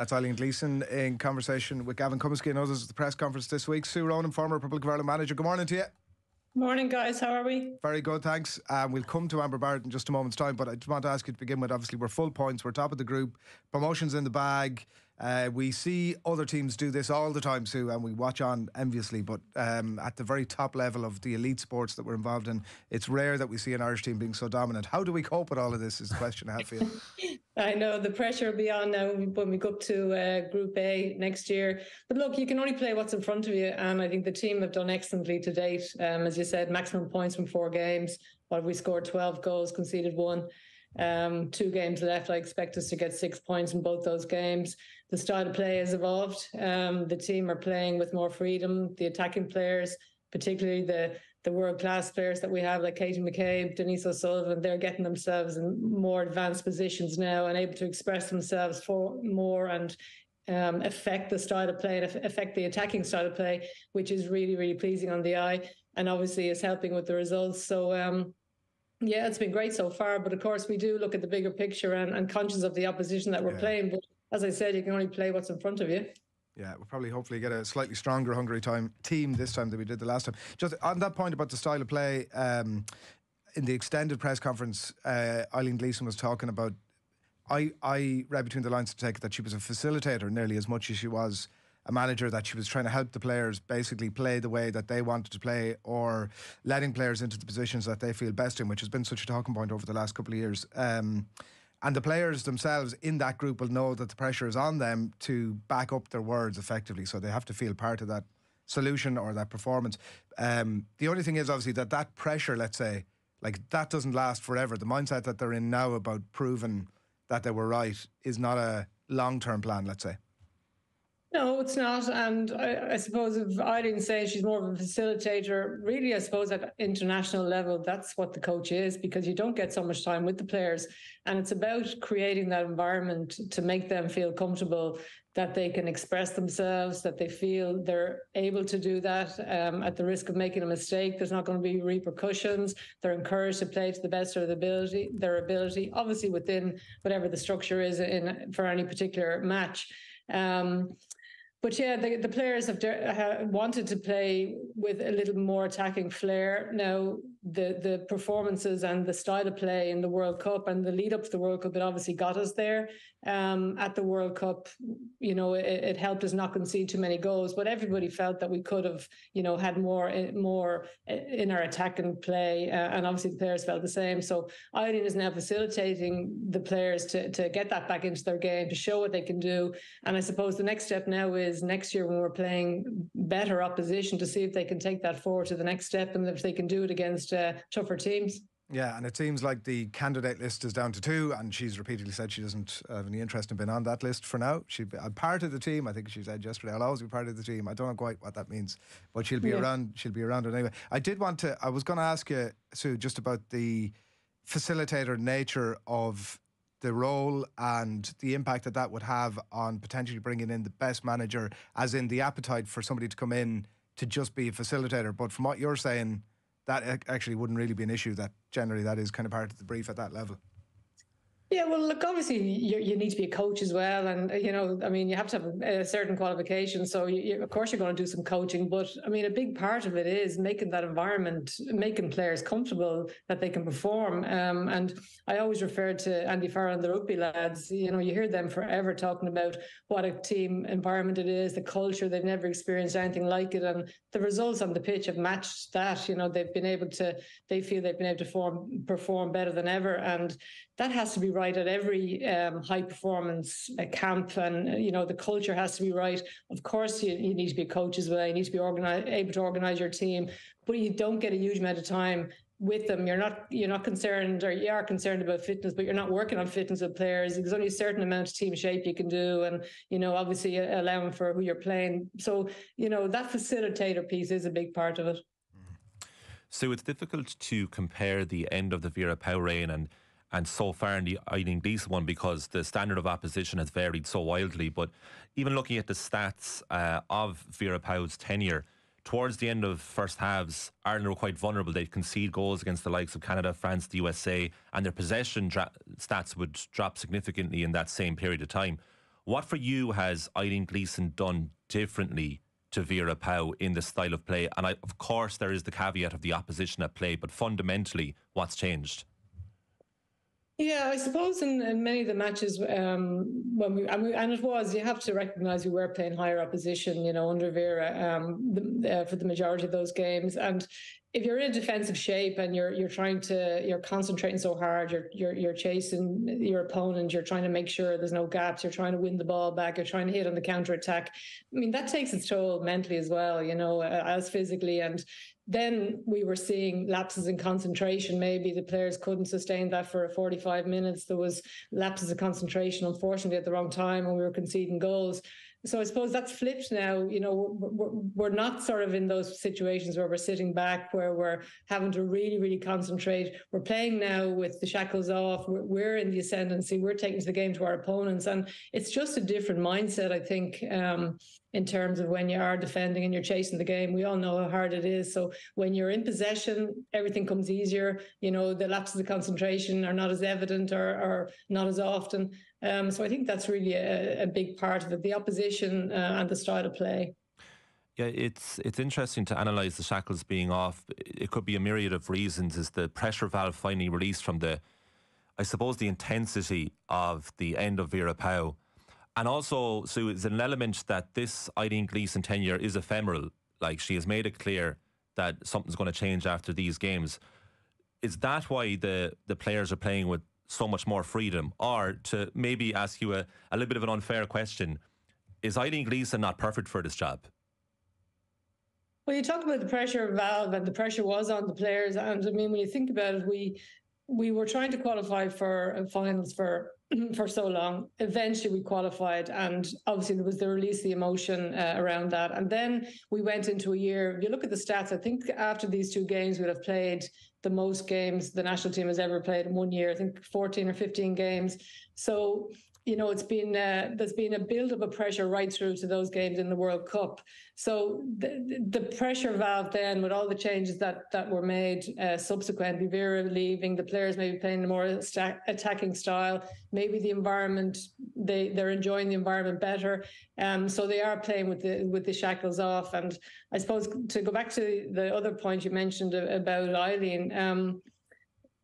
That's Eileen Gleeson in conversation with Gavin Cummiskey and others at the press conference this week. Sue Ronan, former Republic of Ireland manager. Good morning to you. Morning, guys. How are we? Very good, thanks. We'll come to Amber Barrett in just a moment's time, but I just want to ask you to begin with, obviously we're full points, we're top of the group, promotions in the bag. We see other teams do this all the time, Sue, and we watch on enviously, but at the very top level of the elite sports that we're involved in, it's rare that we see an Irish team being so dominant. How do we cope with all of this is the question I have for you. I know the pressure will be on now when we go up to Group A next year. But look, you can only play what's in front of you, and I think the team have done excellently to date. As you said, maximum points from 4 games. What we scored 12 goals, conceded 1. 2 games left. I expect us to get 6 points in both those games. The style of play has evolved. The team are playing with more freedom. The attacking players, particularly the world-class players that we have, like Katie McCabe, Denise O'Sullivan, they're getting themselves in more advanced positions now and able to express themselves for more and affect the style of play and affect the attacking style of play, which is really, really pleasing on the eye and obviously is helping with the results. So, yeah, it's been great so far. But, of course, we do look at the bigger picture and conscious of the opposition that we're playing. But, as I said, you can only play what's in front of you. Yeah, we'll probably hopefully get a slightly stronger Hungary team this time than we did the last time. Just on that point about the style of play, in the extended press conference, Eileen Gleeson was talking about, I read between the lines to take it that she was a facilitator nearly as much as she was a manager, that she was trying to help the players basically play the way that they wanted to play or letting players into the positions that they feel best in, which has been such a talking point over the last couple of years. And the players themselves in that group will know that the pressure is on them to back up their words effectively, so they have to feel part of that solution or that performance. The only thing is obviously that pressure, let's say, like that doesn't last forever. The mindset that they're in now about proving that they were right is not a long-term plan, let's say. No, it's not. And I suppose if Eileen's saying she's more of a facilitator, really, I suppose at international level, that's what the coach is, because you don't get so much time with the players. And it's about creating that environment to make them feel comfortable, that they can express themselves, that they feel they're able to do that at the risk of making a mistake. There's not going to be repercussions. They're encouraged to play to the best of their ability, obviously within whatever the structure is for any particular match. But yeah, the players have wanted to play with a little more attacking flair. Now, the performances and the style of play in the World Cup and the lead up to the World Cup, it obviously got us there. At the World Cup, you know, it helped us not concede too many goals, but everybody felt that we could have, you know, had more in our attack and play, and obviously the players felt the same. So Eileen is now facilitating the players to get that back into their game, to show what they can do. And I suppose the next step now is next year when we're playing better opposition, to see if they can take that forward to the next step and if they can do it against tougher teams. Yeah, and it seems like the candidate list is down to 2, and she's repeatedly said she doesn't have any interest in being on that list for now. I'm part of the team. I think she said yesterday, I'll always be part of the team. I don't know quite what that means, but she'll be around. She'll be around anyway. I was going to ask you, Sue, just about the facilitator nature of the role and the impact that would have on potentially bringing in the best manager, as in the appetite for somebody to come in to just be a facilitator. But from what you're saying, that actually wouldn't really be an issue, that generally that is kind of part of the brief at that level. Yeah, well, look, obviously you need to be a coach as well. And, you know, I mean, you have to have a certain qualification. So, of course, you're going to do some coaching. But, I mean, a big part of it is making that environment, making players comfortable that they can perform. And I always refer to Andy Farrell and the rugby lads. You know, you hear them forever talking about what a team environment it is, the culture. They've never experienced anything like it. And the results on the pitch have matched that. You know, they feel they've been able to perform better than ever. And that has to be right at every high performance camp, and you know the culture has to be right. Of course, you need to be a coach as well. You need to be able to organise your team, but you don't get a huge amount of time with them. You're not concerned, or you are concerned about fitness, but you're not working on fitness with players. There's only a certain amount of team shape you can do, and you know obviously allowing for who you're playing. So you know that facilitator piece is a big part of it. So it's difficult to compare the end of the Vera Pauw reign and so far in the Eileen Gleeson one, because the standard of opposition has varied so wildly. But even looking at the stats of Vera Pauw's tenure, towards the end of first halves, Ireland were quite vulnerable. They'd concede goals against the likes of Canada, France, the USA, and their possession stats would drop significantly in that same period of time. What for you has Eileen Gleeson done differently to Vera Pauw in the style of play? And of course, there is the caveat of the opposition at play, but fundamentally, what's changed? Yeah, I suppose in many of the matches, when you have to recognise we were playing higher opposition, under Vera for the majority of those games. And if you're in a defensive shape and you're concentrating so hard, you're chasing your opponent, you're trying to make sure there's no gaps, you're trying to win the ball back, you're trying to hit on the counter attack. I mean, that takes its toll mentally as well, as physically. And then we were seeing lapses in concentration. Maybe the players couldn't sustain that for 45 minutes. There was lapses of concentration, unfortunately, at the wrong time, and we were conceding goals. So I suppose that's flipped now. We're not sort of in those situations where we're sitting back, where we're having to really, really concentrate. We're playing now with the shackles off. We're in the ascendancy. We're taking the game to our opponents. And it's just a different mindset, I think, in terms of when you are defending and you're chasing the game. We all know how hard it is. So when you're in possession, everything comes easier. The lapses of concentration are not as evident or not as often. So I think that's really a big part of it, the opposition and the style of play. Yeah, it's interesting to analyse the shackles being off. It could be a myriad of reasons. Is the pressure valve finally released from the intensity of the end of Vera Pauw? And also, Sue, is an element that this Eileen Gleeson tenure is ephemeral. Like, she has made it clear that something's going to change after these games. Is that why the players are playing with so much more freedom? Or, to maybe ask you a little bit of an unfair question, is Eileen Gleeson not perfect for this job? Well, you talk about the pressure valve, and the pressure was on the players. And I mean, when you think about it, we were trying to qualify for finals for so long. Eventually we qualified, and obviously there was the release, the emotion around that. And then we went into a year, if you look at the stats, I think after these two games we'd have played the most games the national team has ever played in 1 year. I think 14 or 15 games. So it's been there's been a build up of pressure right through to those games in the World Cup. So the pressure valve then, with all the changes that were made subsequently, Vera leaving, the players maybe playing a more attacking style, maybe the environment, they're enjoying the environment better. So they are playing with the shackles off. And I suppose to go back to the other point you mentioned about Eileen,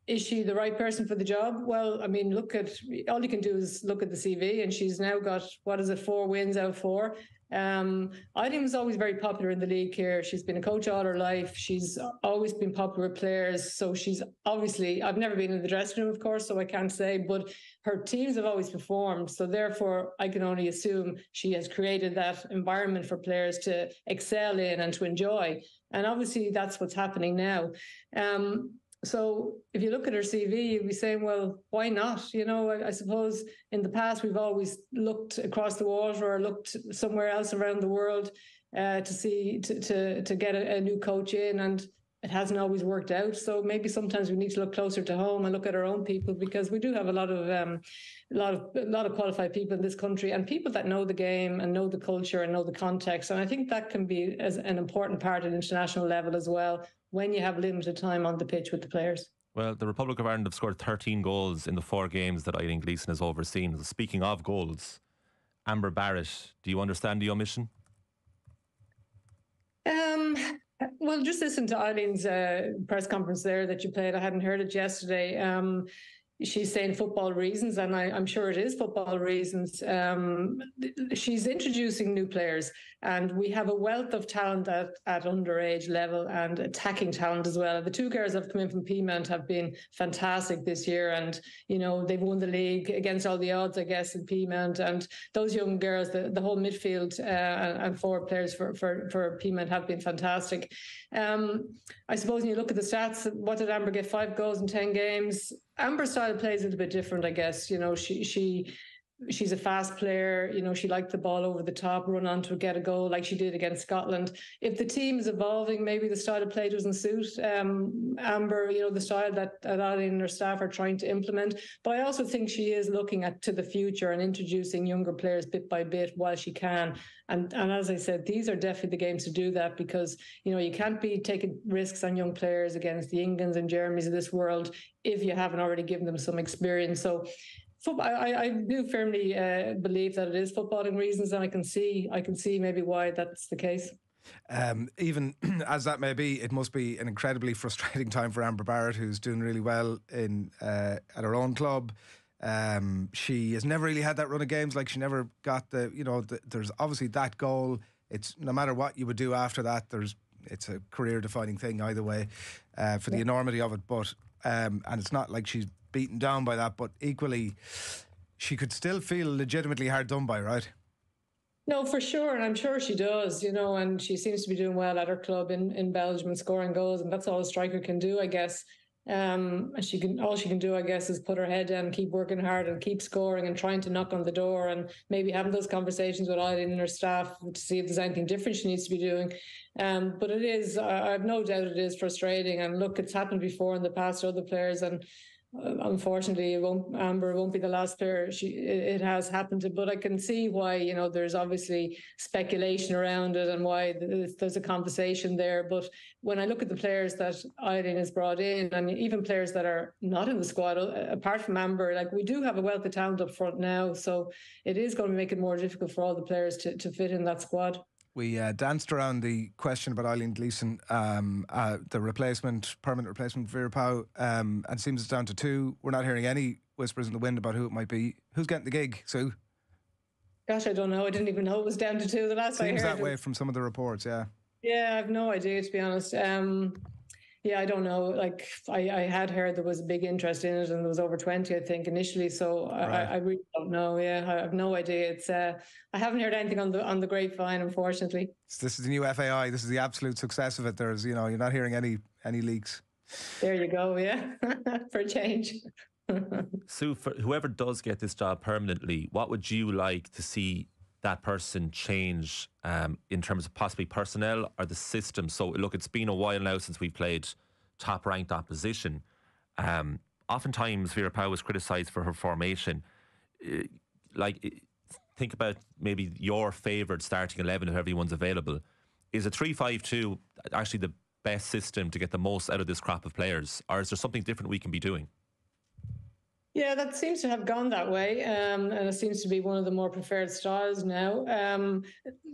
is she the right person for the job? Well, I mean, all you can do is look at the CV, and she's now got, 4 wins out of 4. Eileen was always very popular in the league here. She's been a coach all her life. She's always been popular with players. So she's obviously, I've never been in the dressing room, of course, so I can't say, but her teams have always performed. So therefore, I can only assume she has created that environment for players to excel in and to enjoy. And obviously that's what's happening now. So if you look at her CV, you'd be saying, well, why not? I suppose in the past, we've always looked across the water or looked somewhere else around the world to get a new coach in, and it hasn't always worked out. So maybe sometimes we need to look closer to home and look at our own people, because we do have a lot of qualified people in this country, and people that know the game and know the culture and know the context. And I think that can be as an important part at international level as well, when you have limited time on the pitch with the players. Well, the Republic of Ireland have scored 13 goals in the 4 games that Eileen Gleeson has overseen. Speaking of goals, Amber Barrett, do you understand the omission? Well, just listen to Eileen's press conference there that you played. I hadn't heard it yesterday. She's saying football reasons, and I'm sure it is football reasons. She's introducing new players, and we have a wealth of talent at underage level and attacking talent as well. The 2 girls that have come in from Peamount have been fantastic this year, and they've won the league against all the odds, I guess, in Peamount. And those young girls, the whole midfield and forward players for Peamount have been fantastic. I suppose when you look at the stats, what did Amber get? 5 goals in 10 games. Amber's style of play is a little bit different, I guess. She's a fast player. She liked the ball over the top, run on to get a goal like she did against Scotland. If the team is evolving, maybe the style of play doesn't suit Amber, the style that Eileen and her staff are trying to implement. But I also think she is looking to the future and introducing younger players bit by bit while she can. And as I said, these are definitely the games to do that, because, you can't be taking risks on young players against the Englands and Jeremys of this world if you haven't already given them some experience. So I do firmly believe that it is footballing reasons, and I can see maybe why that's the case. Even as that may be, it must be an incredibly frustrating time for Amber Barrett, who's doing really well at her own club. She has never really had that run of games. Like, she never got there's obviously that goal. It's no matter what you would do after that, it's a career defining thing either way, for the enormity of it. But and it's not like she's beaten down by that, but equally she could still feel legitimately hard done by, right? No, for sure, and I'm sure she does, and she seems to be doing well at her club in Belgium and scoring goals, and that's all a striker can do, I guess. All she can do, I guess, is put her head down and keep working hard and keep scoring and trying to knock on the door, and maybe having those conversations with Eileen and her staff to see if there's anything different she needs to be doing. But it is, I have no doubt it is frustrating. And look, it's happened before in the past to other players, and unfortunately, Amber won't be the last player it has happened to. But I can see why, there's obviously speculation around it and why there's a conversation there. But when I look at the players that Eileen has brought in, and even players that are not in the squad, apart from Amber, like, we do have a wealth of talent up front now. So it is going to make it more difficult for all the players to fit in that squad. We danced around the question about Eileen Gleeson, the permanent replacement for Vera Pauw, and it seems it's down to two. We're not hearing any whispers in the wind about who it might be. Who's getting the gig, Sue? Gosh, I don't know. I didn't even know it was down to two. The last I heard. Seems that way from some of the reports, yeah. Yeah, I have no idea, to be honest. Yeah, I don't know. Like, I had heard there was a big interest in it, and there was over 20, I think, initially. So right. I really don't know. Yeah, I have no idea. It's I haven't heard anything on the grapevine, unfortunately. This is the new FAI. This is the absolute success of it. There's, you're not hearing any leaks. There you go. Yeah, for a change. Sue, for whoever does get this job permanently, what would you like to see that person change in terms of possibly personnel or the system? So look, it's been a while now since we played top ranked opposition. Oftentimes Vera Pauw was criticised for her formation. Think about maybe your favoured starting 11 if everyone's available. Is a 3-5-2 actually the best system to get the most out of this crop of players, or is there something different we can be doing? Yeah, that seems to have gone that way, and it seems to be one of the more preferred styles now.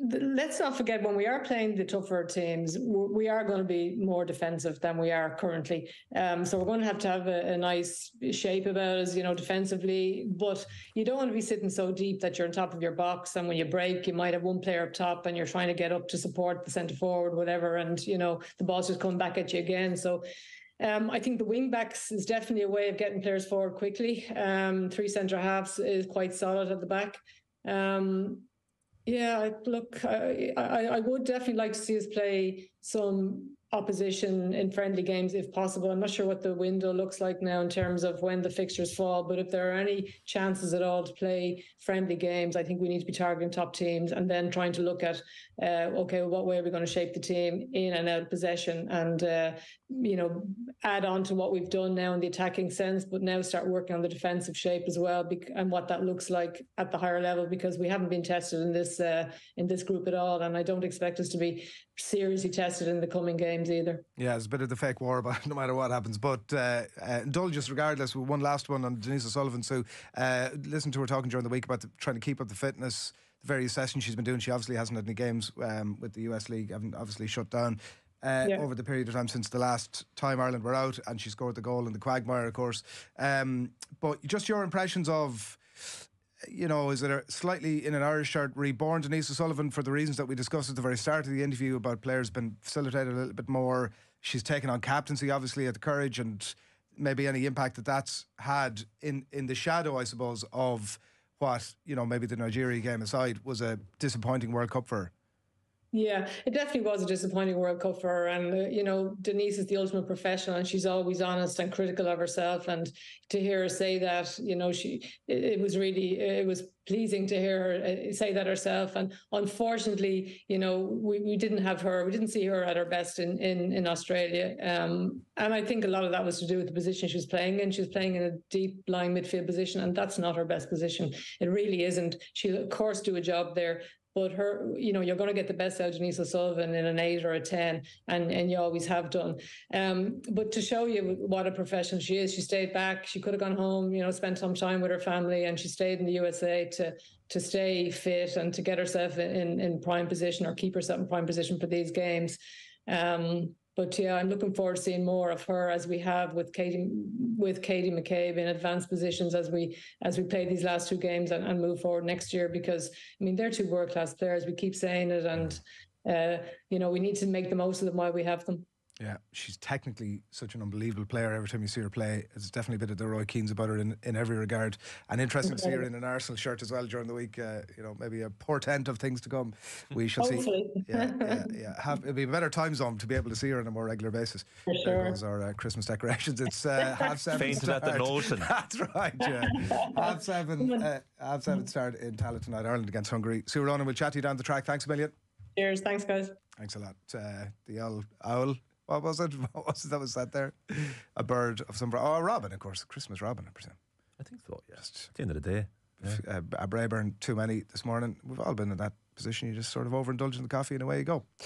Let's not forget, when we are playing the tougher teams, we are going to be more defensive than we are currently. So we're going to have a nice shape about us, defensively. But you don't want to be sitting so deep that you're on top of your box, and when you break, you might have one player up top, and you're trying to get up to support the centre forward, whatever, and the ball's just coming back at you again. So I think the wing backs is definitely a way of getting players forward quickly. 3 centre halves is quite solid at the back. I would definitely like to see us play some opposition in friendly games if possible. I'm not sure what the window looks like now in terms of when the fixtures fall, but if there are any chances at all to play friendly games, I think we need to be targeting top teams and then trying to look at what way are we going to shape the team in and out of possession, and add on to what we've done now in the attacking sense, but now start working on the defensive shape as well, and what that looks like at the higher level, because we haven't been tested in this group at all, and I don't expect us to be seriously tested in the coming games either. Yeah, it's a bit of the fake war about it, no matter what happens. But indulge us regardless. One last one on Denise O'Sullivan. So listen to her talking during the week about trying to keep up the fitness, the various sessions she's been doing. She obviously hasn't had any games with the US League, haven't obviously shut down over the period of time since the last time Ireland were out, and she scored the goal in the quagmire, of course. But just your impressions of, is it slightly in an Irish shirt reborn Denise O'Sullivan for the reasons that we discussed at the very start of the interview about players being facilitated a little bit more? She's taken on captaincy, obviously, at the Courage, and maybe any impact that's had in the shadow, I suppose, of what, maybe the Nigeria game aside, was a disappointing World Cup for her. Yeah, it definitely was a disappointing World Cup for her. And, Denise is the ultimate professional, and she's always honest and critical of herself. And to hear her say that, it was pleasing to hear her say that herself. And unfortunately, we didn't see her at her best in Australia. And I think a lot of that was to do with the position she was playing in. She was playing in a deep lying midfield position, and that's not her best position. It really isn't. She'll, of course, do a job there. but her, you're going to get the best out of Denise O'Sullivan in an 8 or a 10, and you always have done. But to show you what a professional she is, she stayed back. She could have gone home, spent some time with her family, and she stayed in the USA to stay fit and to get herself in prime position, or keep herself in prime position for these games. But yeah, I'm looking forward to seeing more of her, as we have with Katie McCabe, in advanced positions as we play these last 2 games and move forward next year, because they're 2 world-class players. We keep saying it, and we need to make the most of them while we have them. Yeah, she's technically such an unbelievable player. Every time you see her play, it's definitely a bit of the Roy Keanes about her in every regard. And interesting to see her in an Arsenal shirt as well during the week. Maybe a portent of things to come. We shall Hopefully. see. Yeah. It'll be a better time zone to be able to see her on a more regular basis. For sure. There goes our Christmas decorations. It's 7:30. Fainted at the notion. That's right, yeah. 7:30 start in Tallaght tonight, Ireland against Hungary. Sue Ronan, we'll chat to you down the track. Thanks a million. Cheers. Thanks, guys. Thanks a lot. The owl. What was it? That was that there? A bird of some... Oh, a robin, of course. Christmas robin, I presume. I think so, yeah. At the end of the day. Yeah. A Braeburn, too many this morning. We've all been in that position. You just sort of overindulge in the coffee and away you go.